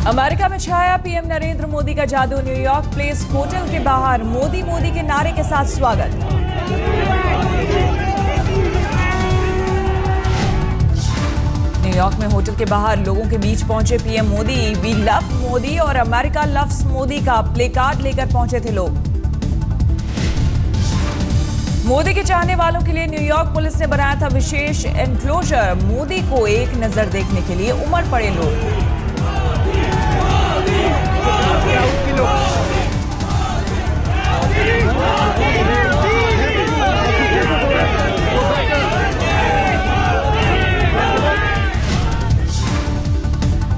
America में छाया PM Narendra Modi का जादू। न्यूयॉर्क प्लेस होटल के बाहर मोदी मोदी के नारे के साथ स्वागत। न्यूयॉर्क में होटल के बाहर लोगों के बीच पहुंचे PM Modi. We love Modi और अमेरिका लव्स मोदी का प्लेकार्ड लेकर पहुंचे थे लोग। मोदी के चाहने वालों के लिए न्यूयॉर्क पुलिस ने बनाया था विशेष एनक्लोजर। मोदी को एक नजर देखने के लिए उमड़ पड़े लोग।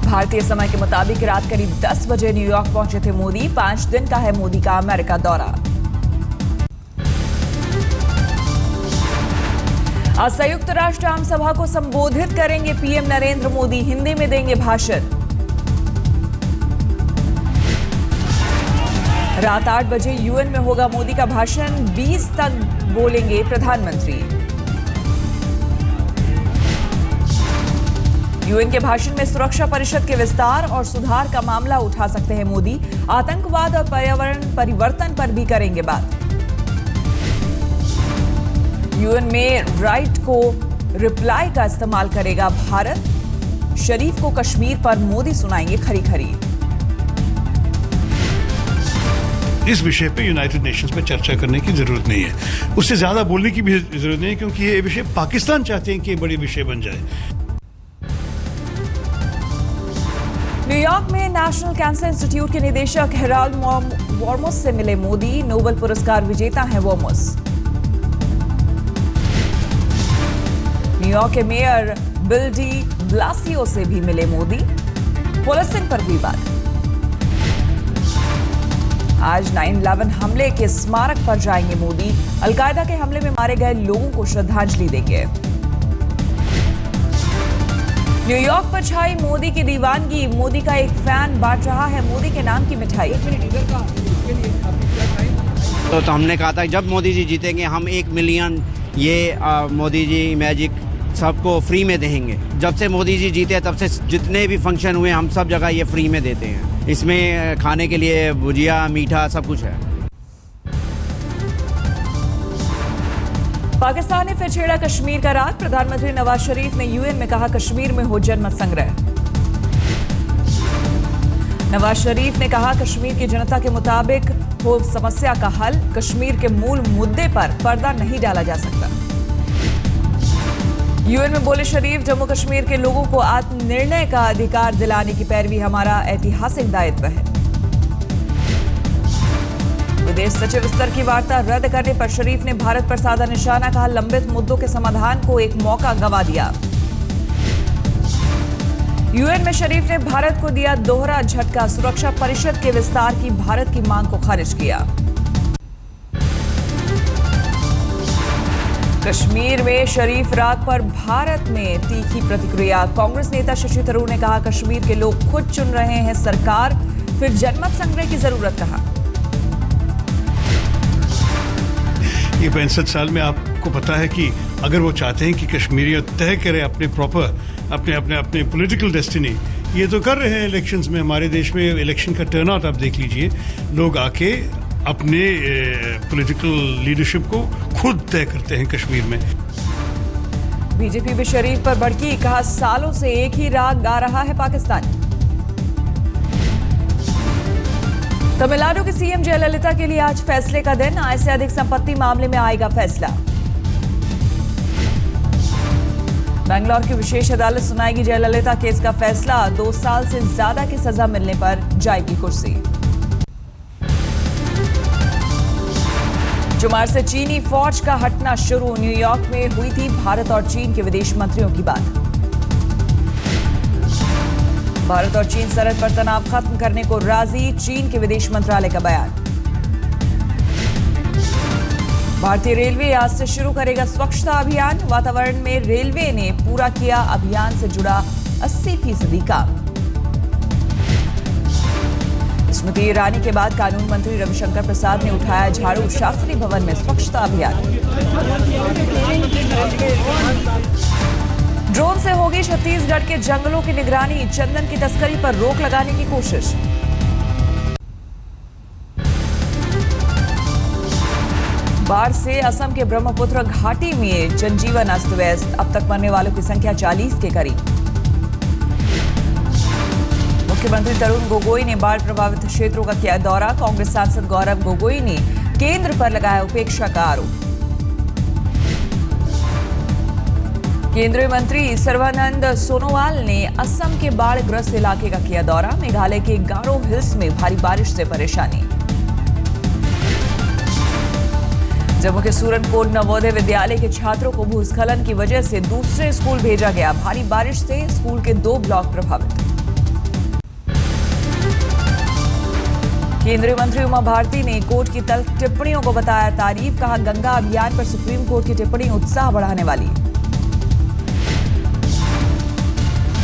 भारतीय समय के मुताबिक रात करीब 10 बजे न्यूयॉर्क पहुंचे थे मोदी। 5 दिन का है मोदी का अमेरिका दौरा। आज संयुक्त राष्ट्र आम सभा को संबोधित करेंगे पीएम नरेंद्र मोदी। हिंदी में देंगे भाषण। रात 8 बजे यूएन में होगा मोदी का भाषण। 20 तक बोलेंगे प्रधानमंत्री। यूएन के भाषण में सुरक्षा परिषद के विस्तार और सुधार का मामला उठा सकते हैं मोदी। आतंकवाद और पर्यावरण परिवर्तन पर भी करेंगे बात। यूएन में राइट को रिप्लाई का इस्तेमाल करेगा भारत। शरीफ को कश्मीर पर मोदी सुनाएंगे खरी खरी। इस विषय पे यूनाइटेड नेशंस में चर्चा करने की जरूरत नहीं है। उससे ज्यादा बोलने की भी जरूरत नहीं है, क्योंकि ये विषय पाकिस्तान चाहते हैं कि ये बड़े विषय बन जाए। न्यूयॉर्क में नेशनल कैंसर इंस्टीट्यूट के निदेशक हेराल्ड वॉर्मोस से मिले मोदी। नोबेल पुरस्कार विजेता हैं वॉर्मोस। न्यूयॉर्क के मेयर बिल डी ब्लासियो से भी मिले मोदी। पुलिसिंग पर हुई बात। आज 9/11 हमले के स्मारक पर जाएंगे मोदी। अलकायदा के हमले में मारे गए लोगों को श्रद्धांजलि देंगे। न्यूयॉर्क पर छाई मोदी की दीवानगी। मोदी का एक फैन बांट रहा है मोदी के नाम की मिठाई। तो हमने कहा था जब मोदी जी जीतेंगे हम 1 मिलियन ये मोदी जी मैजिक सबको फ्री में देंगे। जब से मोदी जी जीते तब से जितने भी फंक्शन हुए हम सब जगह ये फ्री में देते हैं। इसमें खाने के लिए भुजिया मीठा सब कुछ है। पाकिस्तान ने फिर छेड़ा कश्मीर का राग। प्रधानमंत्री नवाज शरीफ ने यूएन में कहा कश्मीर में हो जनमत संग्रह। नवाज शरीफ ने कहा कश्मीर की जनता के मुताबिक हो समस्या का हल। कश्मीर के मूल मुद्दे पर पर्दा नहीं डाला जा सकता। यूएन में बोले शरीफ जम्मू कश्मीर के लोगों को आत्मनिर्णय का अधिकार दिलाने की पैरवी हमारा ऐतिहासिक दायित्व है। विदेश सचिव स्तर की वार्ता रद्द करने पर शरीफ ने भारत पर साधा निशाना। कहा लंबित मुद्दों के समाधान को एक मौका गंवा दिया। यूएन में शरीफ ने भारत को दिया दोहरा झटका। सुरक्षा परिषद के विस्तार की भारत की मांग को खारिज किया। कश्मीर में शरीफ राग पर भारत में तीखी प्रतिक्रिया। कांग्रेस नेता शशि थरूर ने कहा कश्मीर के लोग खुद चुन रहे हैं सरकार, फिर जनमत संग्रह की जरूरत कहा। ये 65 साल में आपको पता है कि अगर वो चाहते हैं कि कश्मीरियत तय करे अपने प्रॉपर अपने पॉलिटिकल डेस्टिनी, ये तो कर रहे हैं इलेक्शंस में। हमारे देश में इलेक्शन का टर्नआउट आप देख लीजिए। लोग आके अपने पॉलिटिकल लीडरशिप को खुद तय करते हैं कश्मीर में। बीजेपी भी शरीफ पर भड़की। कहा सालों से एक ही राग गा रहा है पाकिस्तान। तमिलनाडु की सीएम जयललिता के लिए आज फैसले का दिन। आय से अधिक संपत्ति मामले में आएगा फैसला। बेंगलुरु की विशेष अदालत सुनाएगी जयललिता केस का फैसला। 2 साल से ज्यादा की सजा मिलने पर जाएगी कुर्सी। जुमार से चीनी फौज का हटना शुरू। न्यूयॉर्क में हुई थी भारत और चीन के विदेश मंत्रियों की बात। भारत और चीन सरहद पर तनाव खत्म करने को राजी। चीन के विदेश मंत्रालय का बयान। भारतीय रेलवे आज से शुरू करेगा स्वच्छता अभियान। वातावरण में रेलवे ने पूरा किया अभियान से जुड़ा 80% काम। स्मृति ईरानी के बाद कानून मंत्री रविशंकर प्रसाद ने उठाया झाड़ू। शास्त्री भवन में स्वच्छता अभियान। ड्रोन से होगी छत्तीसगढ़ के जंगलों की निगरानी, चंदन की तस्करी पर रोक लगाने की कोशिश। बाढ़ से असम के ब्रह्मपुत्र घाटी में जनजीवन अस्त व्यस्त, अब तक मरने वालों की संख्या 40 के करीब। मुख्यमंत्री तरुण गोगोई ने बाढ़ प्रभावित क्षेत्रों का किया दौरा, कांग्रेस सांसद गौरव गोगोई ने केंद्र पर लगाया उपेक्षा का आरोप। केंद्रीय मंत्री सर्बानंद सोनोवाल ने असम के बाढ़ग्रस्त इलाके का किया दौरा, मेघालय के गारो हिल्स में भारी बारिश से परेशानी। जम्मू के सूरनकोट नवोदय विद्यालय के छात्रों को भूस्खलन की वजह से दूसरे स्कूल भेजा गया, भारी बारिश से स्कूल के 2 ब्लॉक प्रभावित। केंद्रीय मंत्री उमा भारती ने कोर्ट की तल्ख टिप्पणियों को बताया तारीफ, कहा गंगा अभियान पर सुप्रीम कोर्ट की टिप्पणी उत्साह बढ़ाने वाली।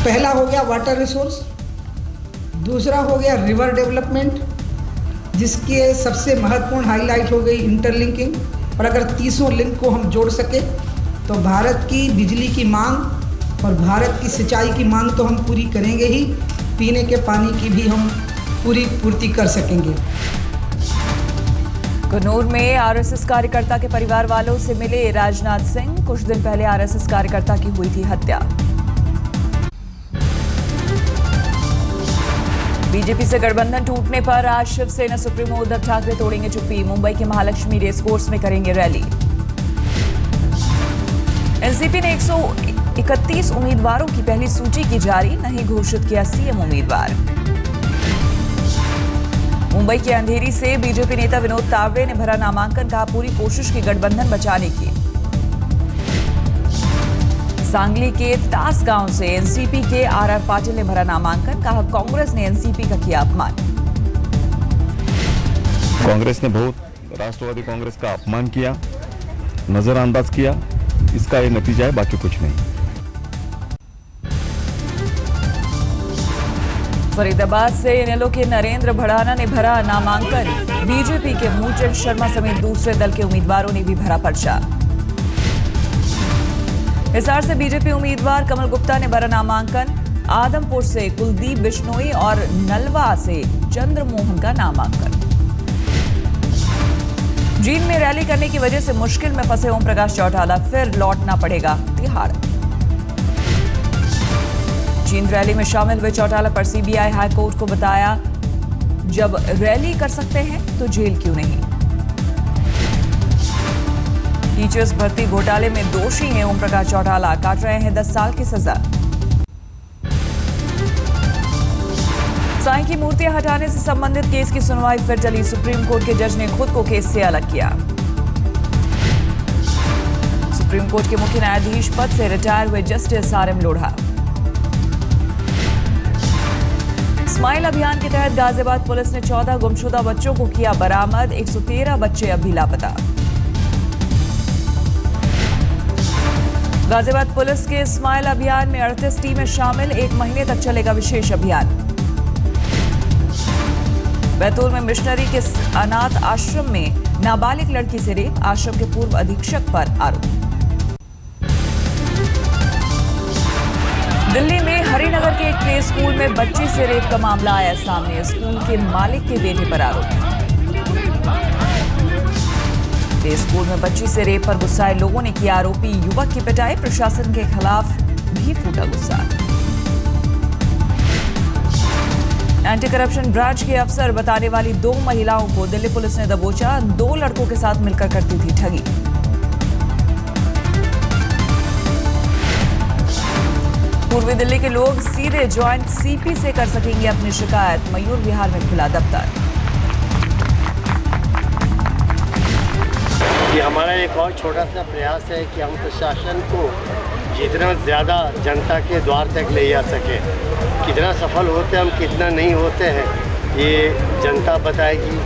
पहला हो गया वाटर रिसोर्स, दूसरा हो गया रिवर डेवलपमेंट, जिसके सबसे महत्वपूर्ण हाईलाइट हो गई इंटरलिंकिंग। और अगर तीसों लिंक को हम जोड़ सके तो भारत की बिजली की मांग और भारत की सिंचाई की मांग तो हम पूरी करेंगे ही, पीने के पानी की भी हम पूरी पूर्ति कर सकेंगे। कन्नौर में आरएसएस कार्यकर्ता के परिवार वालों से मिले राजनाथ सिंह, कुछ दिन पहले आरएसएस कार्यकर्ता की हुई थी हत्या। बीजेपी से गठबंधन टूटने पर आज शिवसेना सुप्रीमो उद्धव ठाकरे तोड़ेंगे चुप्पी, मुंबई के महालक्ष्मी रेस कोर्स में करेंगे रैली। एनसीपी ने 131 उम्मीदवारों की पहली सूची की जारी, नहीं घोषित किया सीएम उम्मीदवार। मुंबई के अंधेरी से बीजेपी नेता विनोद तावड़े ने भरा नामांकन, कहा पूरी कोशिश की गठबंधन बचाने की। सांगली के तास गांव से एनसीपी के आरआर पाटिल ने भरा नामांकन, कहा कांग्रेस ने एनसीपी का किया अपमान। कांग्रेस ने बहुत राष्ट्रवादी कांग्रेस का अपमान किया, नजरअंदाज किया, इसका ये नतीजा है, बाकी कुछ नहीं। फरीदाबाद से इनेलो के नरेंद्र भड़ाना ने भरा नामांकन, बीजेपी के मूलचंद शर्मा समेत दूसरे दल के उम्मीदवारों ने भी भरा पर्चा। हिसार से बीजेपी उम्मीदवार कमल गुप्ता ने भरा नामांकन, आदमपुर से कुलदीप बिश्नोई और नलवा से चंद्रमोहन का नामांकन। जींद में रैली करने की वजह से मुश्किल में फंसे ओम प्रकाश चौटाला, फिर लौटना पड़ेगा तिहाड़। जींद रैली में शामिल हुए चौटाला पर सीबीआई हाईकोर्ट को बताया, जब रैली कर सकते हैं तो जेल क्यों नहीं। टीचर्स भर्ती घोटाले में दोषी हैं ओम प्रकाश चौटाला, काट रहे हैं 10 साल की सजा। साईं की मूर्तियां हटाने से संबंधित केस की सुनवाई फिर चली, सुप्रीम कोर्ट के जज ने खुद को केस से अलग किया। सुप्रीम कोर्ट के मुख्य न्यायाधीश पद से रिटायर हुए जस्टिस आरएम लोढ़ा। स्माइल अभियान के तहत गाजियाबाद पुलिस ने 14 गुमशुदा बच्चों को किया बरामद, 113 बच्चे अभी लापता। गाजियाबाद पुलिस के स्माइल अभियान में 38 टीमें शामिल, 1 महीने तक चलेगा विशेष अभियान। बैतूल में मिशनरी के अनाथ आश्रम में नाबालिग लड़की से रेप, आश्रम के पूर्व अधीक्षक पर आरोप। दिल्ली में हरिनगर के एक प्ले स्कूल में बच्ची से रेप का मामला आया सामने, स्कूल के मालिक के बेटे पर आरोप। प्ले स्कूल में बच्ची से रेप पर गुस्साए लोगों ने किया आरोपी युवक की पिटाई, प्रशासन के खिलाफ भी फूटा गुस्सा। एंटी करप्शन ब्रांच के अफसर बताने वाली 2 महिलाओं को दिल्ली पुलिस ने दबोचा, 2 लड़कों के साथ मिलकर करती थी ठगी। पूर्वी दिल्ली के लोग सीधे ज्वाइंट सीपी से कर सकेंगे अपनी शिकायत, मयूर विहार में खुला दफ्तर। ये हमारा एक और छोटा सा प्रयास है कि हम प्रशासन को जितना ज़्यादा जनता के द्वार तक ले जा सके। कितना सफल होते हैं हम, कितना नहीं होते हैं, ये जनता बताएगी।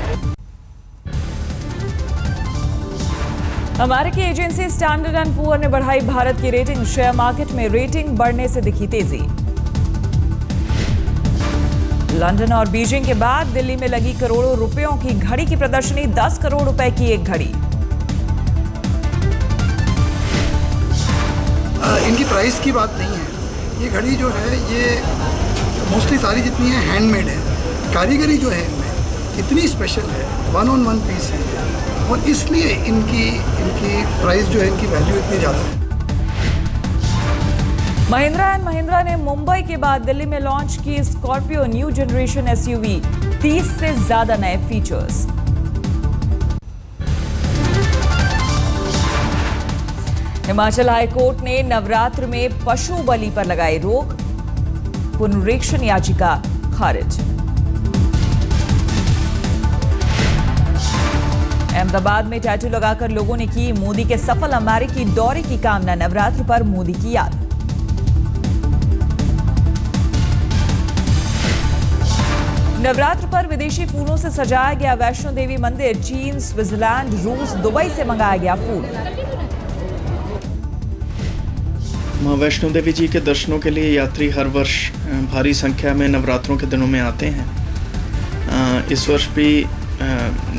अमेरिकी एजेंसी स्टैंडर्ड एंड पुअर ने बढ़ाई भारत की रेटिंग, शेयर मार्केट में रेटिंग बढ़ने से दिखी तेजी। लंदन और बीजिंग के बाद दिल्ली में लगी करोड़ों रुपयों की घड़ी की प्रदर्शनी, 10 करोड़ रुपए की एक घड़ी। इनकी प्राइस की बात नहीं है। ये घड़ी जो है ये मोस्टली सारी जितनी है हैंडमेड है। कारीगरी जो है इनमें इतनी स्पेशल है, 1-on-1 पीस है, और इसलिए इनकी प्राइस जो है, इनकी वैल्यू इतनी ज़्यादा है। महिंद्रा एंड महिंद्रा ने मुंबई के बाद दिल्ली में लॉन्च की स्कॉर्पियो न्यू जनरेशन एसयूवी, 30 से ज्यादा नए फीचर्स। हिमाचल हाईकोर्ट ने नवरात्र में पशु बलि पर लगाई रोक, पुनरीक्षण याचिका खारिज। अहमदाबाद में टैटू लगाकर लोगों ने की मोदी के सफल अमेरिकी दौरे की कामना, नवरात्र पर मोदी की याद। नवरात्र पर विदेशी फूलों से सजाया गया वैष्णो देवी मंदिर, चीन, स्विट्जरलैंड, रूस, दुबई से मंगाया गया फूल। मां वैष्णो देवी जी के दर्शनों के लिए यात्री हर वर्ष भारी संख्या में नवरात्रों के दिनों में आते हैं। इस वर्ष भी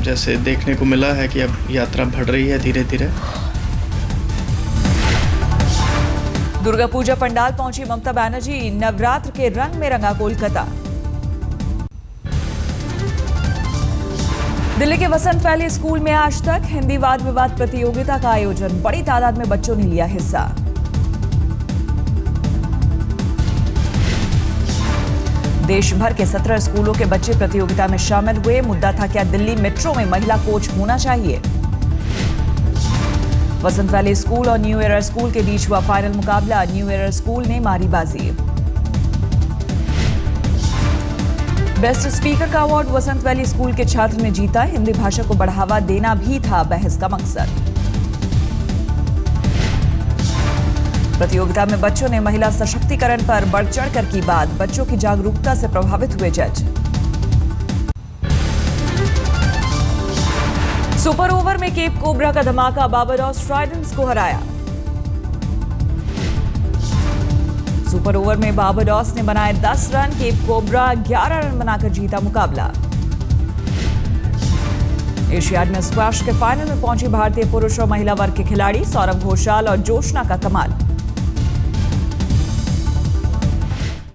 जैसे देखने को मिला है कि अब यात्रा बढ़ रही है धीरे धीरे। दुर्गा पूजा पंडाल पहुंची ममता बनर्जी, नवरात्र के रंग में रंगा कोलकाता। दिल्ली के वसंत वैली स्कूल में आज तक हिंदी वाद विवाद प्रतियोगिता का आयोजन, बड़ी तादाद में बच्चों ने लिया हिस्सा। देश भर के 17 स्कूलों के बच्चे प्रतियोगिता में शामिल हुए। मुद्दा था क्या दिल्ली मेट्रो में महिला कोच होना चाहिए। वसंत वैली स्कूल और न्यू एरा स्कूल के बीच हुआ फाइनल मुकाबला, न्यू एरा स्कूल ने मारी बाजी। बेस्ट स्पीकर का अवार्ड वसंत वैली स्कूल के छात्र ने जीता। हिंदी भाषा को बढ़ावा देना भी था बहस का मकसद। प्रतियोगिता में बच्चों ने महिला सशक्तिकरण पर बढ़ चढ़कर की बात, बच्चों की जागरूकता से प्रभावित हुए जज। सुपर ओवर में केप कोबरा का धमाका, बारबाडोस ट्राइडेंट्स को हराया। सुपर ओवर में बारबाडोस ने बनाए 10 रन, केप कोबरा 11 रन बनाकर जीता मुकाबला। एशियाड में स्क्वैश के फाइनल में पहुंची भारतीय पुरुष और महिला वर्ग के खिलाड़ी, सौरभ घोषाल और जोशना का कमाल।